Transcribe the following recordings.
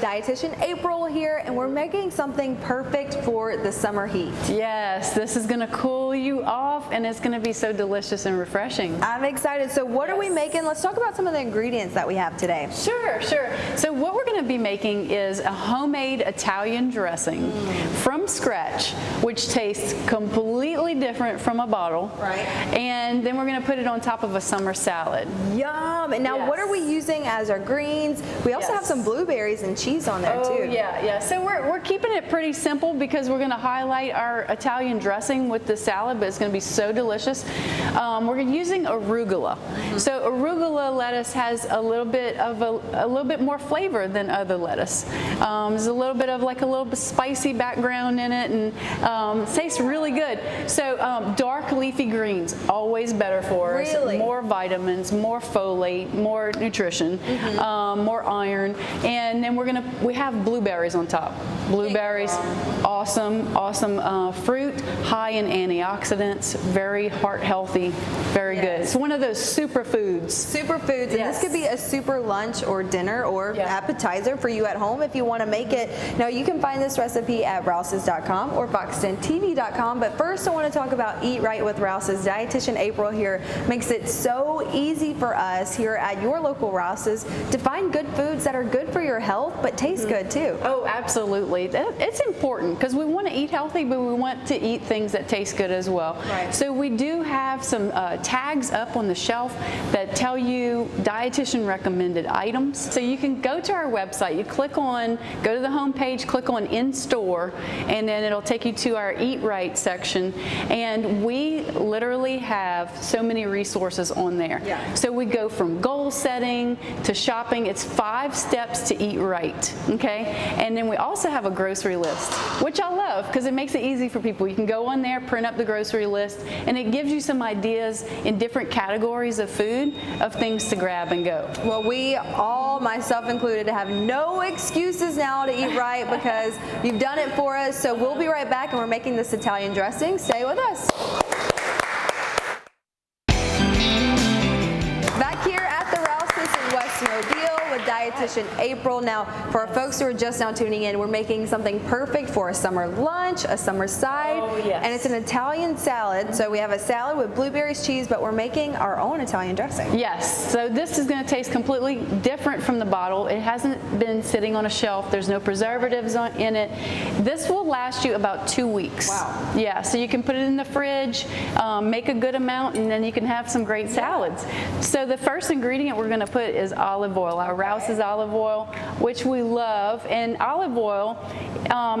Dietitian April here, and we're making something perfect for the summer heat. Yes, this is going to cool you off, and it's going to be so delicious and refreshing. I'm excited. So what are we making? Let's talk about some of the ingredients that we have today. Sure. So what we're going to be making is a homemade Italian dressing from scratch, which tastes completely different from a bottle. Right. And then we're going to put it on top of a summer salad. Yum! And now what are we using as our greens? We also have some blueberries and cheese on there too. Yeah. So we're keeping it pretty simple because we're going to highlight our Italian dressing with the salad, but it's going to be so delicious. We're using arugula. So arugula lettuce has a little bit more flavor than other lettuce. There's a little bit of like a little bit spicy background in it, and it tastes really good. So dark leafy greens, always better for us. Really? More vitamins, more folate, more nutrition, more iron, and then we have blueberries on top. Blueberries, awesome fruit, high in antioxidants, very heart healthy, very good. It's one of those superfoods. Superfoods, and this could be a super lunch or dinner or appetizer for you at home if you want to make it. Now you can find this recipe at rouses.com or fox10tv.com, but first I want to talk about Eat Right with Rouses. Dietitian April here makes it so easy for us here at your local Rouses to find good foods that are good for your health but taste good too. Oh, absolutely. It's important because we want to eat healthy, but we want to eat things that taste good as well. Right. So we do have some tags up on the shelf that tell you dietitian recommended items. So you can go to our website, go to the home page, click on in store, and then it'll take you to our Eat Right section. And we literally have so many resources on there. Yeah. So we go from goal setting to shopping. It's 5 steps to eat right, okay? And then we also have a grocery list, which I love because it makes it easy for people. You can go on there, print up the grocery list, and it gives you some ideas in different categories of food of things to grab and go. Well, we all, myself included, have no excuses now to eat right because you've done it for us. So we'll be right back, and we're making this Italian dressing. Stay with us. Back here at the Rouses in West Mobile with Dietitian April. Now, for our folks who are just now tuning in, we're making something perfect for a summer lunch, a summer side, and it's an Italian salad. So we have a salad with blueberries, cheese, but we're making our own Italian dressing. Yes, so this is going to taste completely different from the bottle. It hasn't been sitting on a shelf. There's no preservatives in it. This will last you about 2 weeks. Wow. Yeah, so you can put it in the fridge, make a good amount, and then you can have some great salads. So the first ingredient we're going to put is olive oil, our Rouses olive oil, which we love. And olive oil,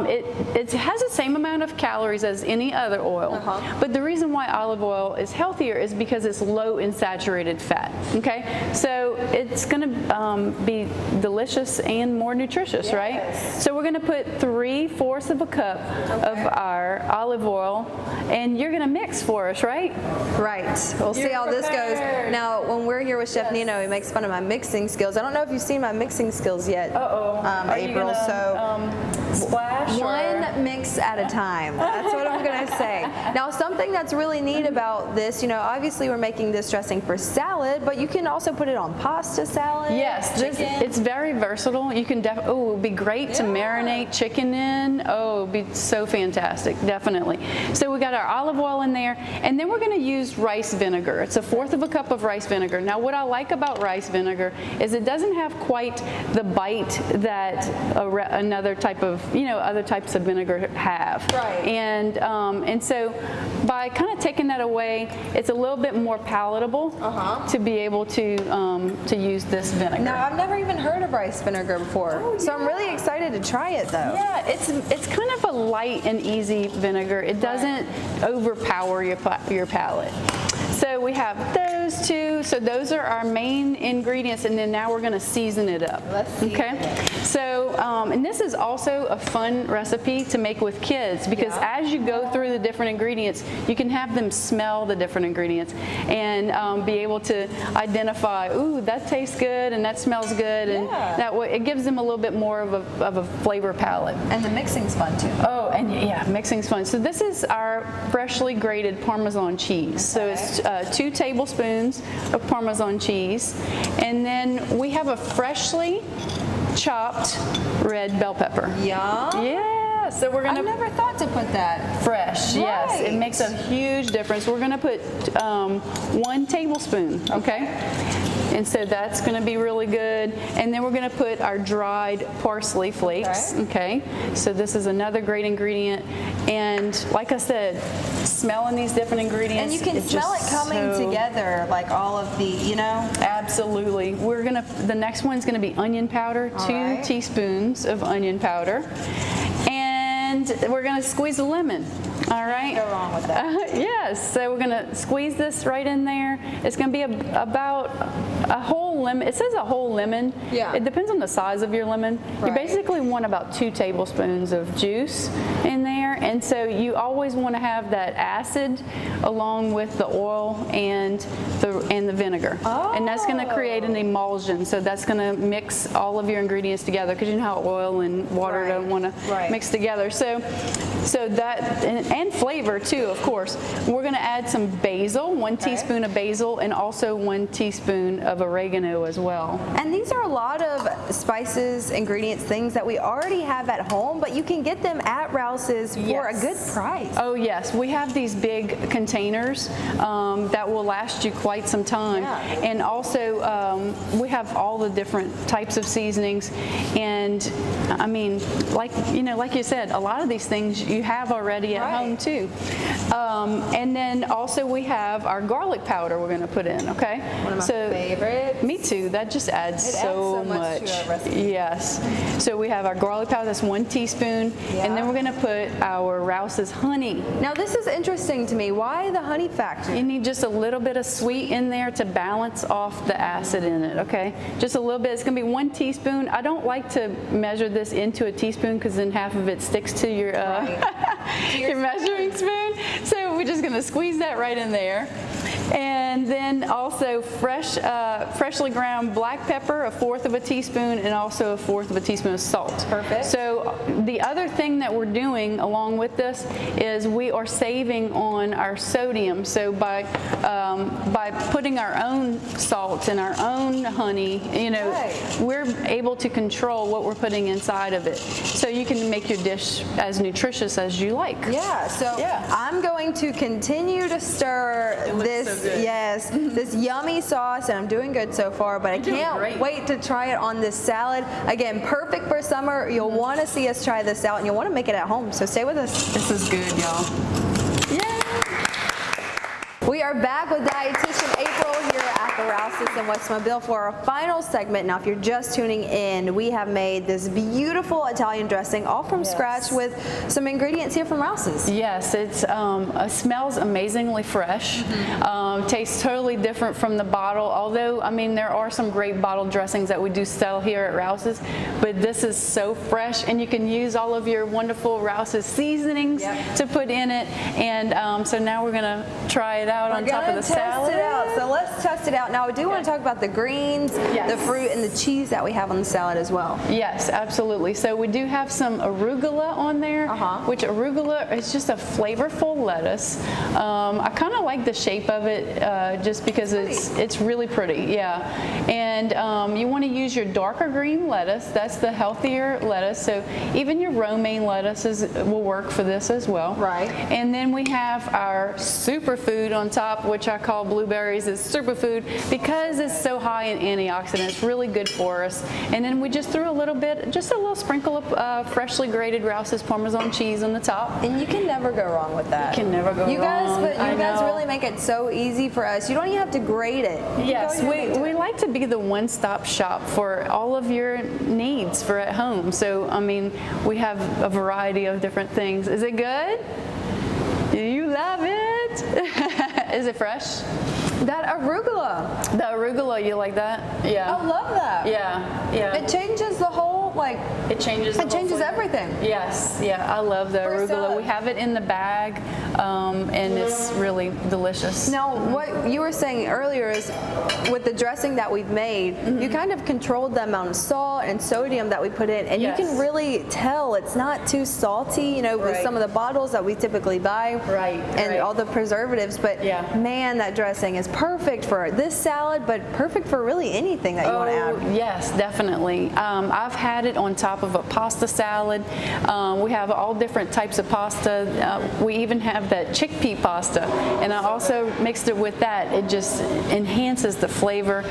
it has the same amount of calories as any other oil. But the reason why olive oil is healthier is because it's low in saturated fat. Okay, so it's going to be delicious and more nutritious, right? So we're going to put 3/4 of a cup of our olive oil, and you're going to mix for us, right? Right. We'll see how this goes. Now, when we're here with Chef Nino, he makes fun of my mixing skills. I don't know if you've seen my mixing skills yet, April. Splash one mix at a time. That's what I'm going to say. Now, something that's really neat about this, obviously we're making this dressing for salad, but you can also put it on pasta salad. Yes, it's very versatile. You can it would be great to marinate chicken in. Oh, it would be so fantastic, definitely. So we got our olive oil in there, and then we're going to use rice vinegar. It's 1/4 of a cup of rice vinegar. Now, what I like about rice vinegar is it doesn't have quite the bite that another type of, other types of vinegar have. Right. And so by kind of taking that away, it's a little bit more palatable to be able to use this vinegar. Now, I've never even heard of rice vinegar before, so I'm really excited to try it though. Yeah, it's kind of a light and easy vinegar. It doesn't overpower your palate. So we have those two. So those are our main ingredients, and then now we're going to season it up. Let's see. Okay. So, and this is also a fun recipe to make with kids because as you go through the different ingredients, you can have them smell the different ingredients and be able to identify, ooh, that tastes good and that smells good, and that way it gives them a little bit more of a flavor palette. And the mixing's fun too. Oh, and yeah, mixing's fun. So this is our freshly grated Parmesan cheese. So it's 2 tablespoons of Parmesan cheese, and then we have a freshly chopped red bell pepper. Yum. Yeah, so we're gonna. I never thought to put that. Fresh, yes. It makes a huge difference. We're gonna put 1 tablespoon, okay? And so that's gonna be really good. And then we're gonna put our dried parsley flakes, okay? So this is another great ingredient. And like I said, smelling these different ingredients. And you can smell it coming together, like all of the, you know? Absolutely. The next one's gonna be onion powder, 2 teaspoons of onion powder. And we're gonna squeeze a lemon. All right. Can't go wrong with that. Yes. So we're gonna squeeze this right in there. It's gonna be about a whole lemon. It says a whole lemon. Yeah. It depends on the size of your lemon. Right. You basically want about 2 tablespoons of juice in there, and so you always want to have that acid along with the oil and the vinegar. Oh. And that's going to create an emulsion. So that's going to mix all of your ingredients together, because you know how oil and water don't want to mix together. So that and flavor too, of course. We're going to add some basil, 1 teaspoon of basil, and also 1 teaspoon of oregano as well. And these are a lot of spices, ingredients, things that we already have at home, but you can get them at Rouses for a good price. Oh yes, we have these big containers that will last you quite some time. Yeah. And also we have all the different types of seasonings. And I mean, like you said, a lot of these things you have already at home too. And then also we have our garlic powder we're going to put in, okay? One of my favorites. Me too. That just adds so much. To our recipe. Yes. So we have our garlic powder, that's 1 teaspoon. And then we're going to put our Rouses honey. Now this is interesting to me. Why the honey factor? You need just a little bit of sweet in there to balance off the acid in it, okay? Just a little bit. It's going to be 1 teaspoon. I don't like to measure this into a teaspoon, because then half of it sticks to your your measuring spoon. So we're just going to squeeze that right in there. And then also freshly ground black pepper, 1/4 of a teaspoon, and also 1/4 of a teaspoon of salt. Perfect. So the other thing that we're doing along with this is we are saving on our sodium. So by putting our own salt and our own honey, we're able to control what we're putting inside of it. So you can make your dish as nutritious as you like. Yeah, so I'm going to continue to stir this, this yummy sauce, and I'm doing good so far, but I can't wait to try it on this salad. Again, perfect for summer. You'll want to see us try this out, and you'll want to make it at home, so stay with us. This is good, y'all. We are back with dietitian April here at the Rouses in West Mobile for our final segment. Now, if you're just tuning in, we have made this beautiful Italian dressing all from scratch with some ingredients here from Rouses. Yes, it smells amazingly fresh. Tastes totally different from the bottle. Although, I mean, there are some great bottle dressings that we do sell here at Rouses, but this is so fresh, and you can use all of your wonderful Rouses seasonings to put in it. And so now we're gonna try it out on top of the salad. Test it out. So let's test it out. Now, I do want to talk about the greens, the fruit, and the cheese that we have on the salad as well. Yes, absolutely. So we do have some arugula on there, which arugula is just a flavorful lettuce. I kind of like the shape of it just because it's really pretty. And you want to use your darker green lettuce. That's the healthier lettuce. So even your romaine lettuces will work for this as well. Right. And then we have our superfood on top, which I call blueberries as superfood because it's so high in antioxidants. It's really good for us. And then we just threw a little sprinkle of freshly grated Rouses Parmesan cheese on the top. And you can never go wrong with that. You can never go wrong. You guys really make it so easy for us. You don't even have to grate it. Yes, we like to be the one-stop shop for all of your needs for at home. So, I mean, we have a variety of different things. Is it good? Do you love it? Is it fresh? That arugula. The arugula, you like that? Yeah. I love that. Yeah. It changes the whole like it changes. It changes everything. Yes, yeah, I love the arugula. We have it in the bag, and it's really delicious. Now, what you were saying earlier is with the dressing that we've made, you kind of controlled the amount of salt and sodium that we put in, and you can really tell it's not too salty, you know, with some of the bottles that we typically buy, and all the preservatives. But man, that dressing is perfect for this salad, but perfect for really anything that you want to add. Yes, definitely. I've had it on top of a pasta salad. We have all different types of pasta. We even have that chickpea pasta, and I also mixed it with that. It just enhances the flavor.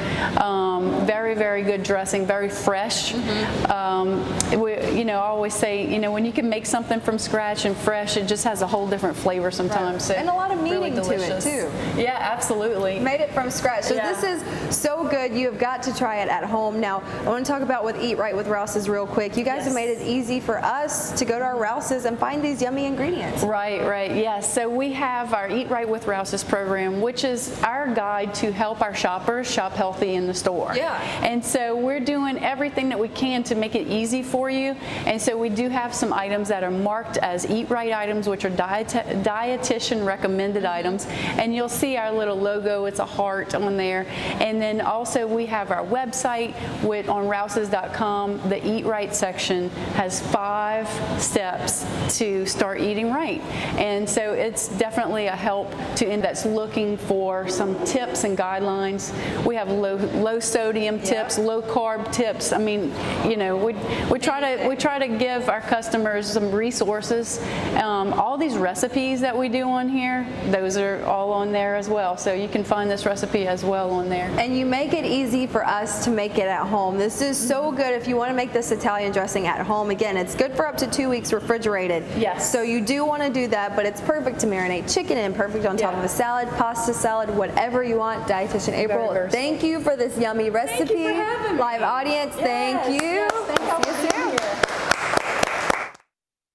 Very, very good dressing, very fresh. I always say, when you can make something from scratch and fresh, it just has a whole different flavor sometimes. So and a lot of meaning really to it too. Yeah, absolutely. Made it from scratch. So this is so good. You have got to try it at home. Now, I want to talk about with Eat Right with Rouses real quick. You guys have made it easy for us to go to our Rouses and find these yummy ingredients. Right. Yes. So we have our Eat Right with Rouses program, which is our guide to help our shoppers shop healthy in the store. Yeah. And so we're doing everything that we can to make it easy for you. And so we do have some items that are marked as Eat Right items, which are dietitian recommended items. And you'll see our little logo. It's a heart on there. And then also we have our website on Rouses.com. The Eat Right section has 5 steps to start eating right. And so it's definitely a help to anyone that's looking for some tips and guidelines. We have low sodium tips, low carb tips. I mean, we try to give our customers some resources. All these recipes that we do on here, those are all on there as well. So you can find this recipe as well on there. And you make it easy for us to make it at home. This is so good if you want to make this Italian dressing at home. Again, it's good for up to 2 weeks refrigerated. Yes. So you do want to do that, but it's perfect to marinate chicken in, perfect on top of a salad, pasta salad, whatever you want. Dietitian April, thank you for this yummy recipe. Thank you for having me. Live audience, thank you. Yes, thank you. See you soon.